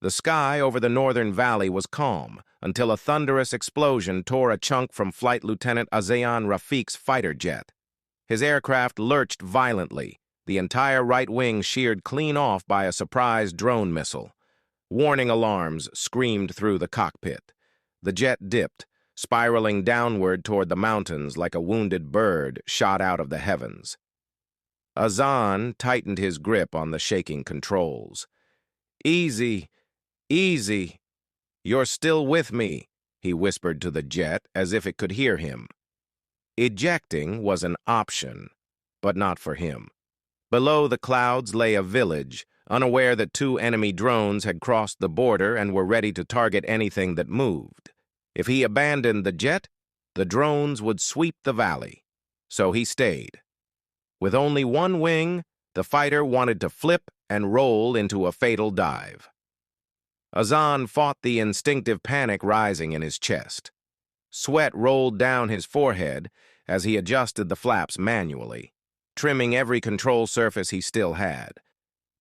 The sky over the northern valley was calm until a thunderous explosion tore a chunk from Flight Lieutenant Azaan Rafiq's fighter jet. His aircraft lurched violently, the entire right wing sheared clean off by a surprise drone missile. Warning alarms screamed through the cockpit. The jet dipped, spiraling downward toward the mountains like a wounded bird shot out of the heavens. Azaan tightened his grip on the shaking controls. "Easy, easy. You're still with me," he whispered to the jet as if it could hear him. Ejecting was an option, but not for him. Below the clouds lay a village, unaware that 2 enemy drones had crossed the border and were ready to target anything that moved. If he abandoned the jet, the drones would sweep the valley. So he stayed. With only one wing, the fighter wanted to flip and roll into a fatal dive. Azaan fought the instinctive panic rising in his chest. Sweat rolled down his forehead as he adjusted the flaps manually, trimming every control surface he still had.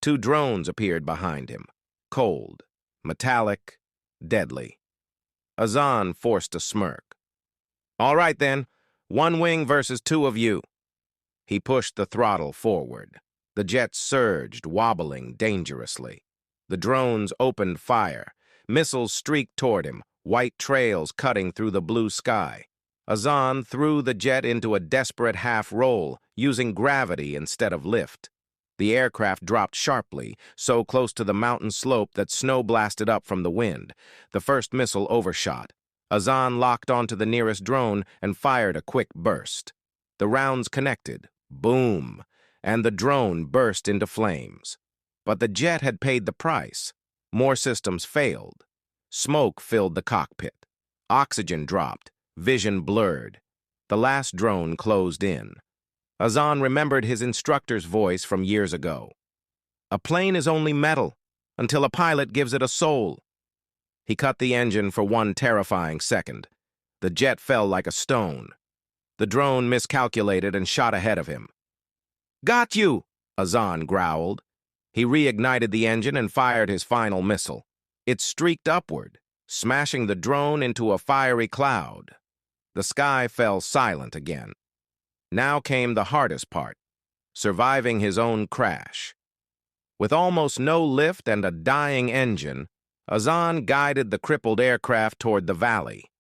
2 drones appeared behind him, cold, metallic, deadly. Azaan forced a smirk. "All right then, 1 wing versus 2 of you." He pushed the throttle forward. The jet surged, wobbling dangerously. The drones opened fire. Missiles streaked toward him, white trails cutting through the blue sky. Azaan threw the jet into a desperate half-roll, using gravity instead of lift. The aircraft dropped sharply, so close to the mountain slope that snow blasted up from the wind. The first missile overshot. Azaan locked onto the nearest drone and fired a quick burst. The rounds connected. Boom! And the drone burst into flames. But the jet had paid the price. More systems failed. Smoke filled the cockpit. Oxygen dropped. Vision blurred. The last drone closed in. Azaan remembered his instructor's voice from years ago. "A plane is only metal until a pilot gives it a soul." He cut the engine for 1 terrifying second. The jet fell like a stone. The drone miscalculated and shot ahead of him. "Got you!" Azaan growled. He reignited the engine and fired his final missile. It streaked upward, smashing the drone into a fiery cloud. The sky fell silent again. Now came the hardest part, surviving his own crash. With almost no lift and a dying engine, Azaan guided the crippled aircraft toward the valley.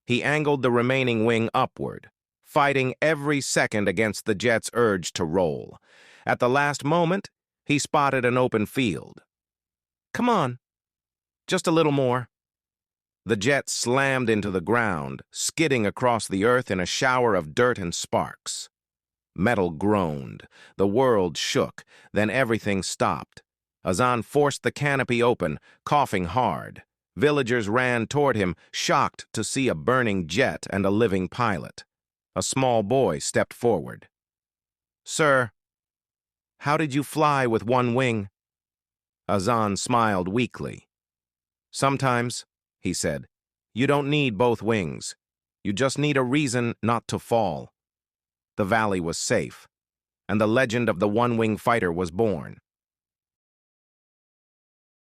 He angled the remaining wing upward, fighting every second against the jet's urge to roll. At the last moment, he spotted an open field. "Come on, just a little more." The jet slammed into the ground, skidding across the earth in a shower of dirt and sparks. Metal groaned. The world shook. Then everything stopped. Azaan forced the canopy open, coughing hard. Villagers ran toward him, shocked to see a burning jet and a living pilot. A small boy stepped forward. "Sir, how did you fly with 1 wing?" Azaan smiled weakly. "Sometimes," he said, "you don't need both wings. You just need a reason not to fall." The valley was safe, and the legend of the 1-wing fighter was born.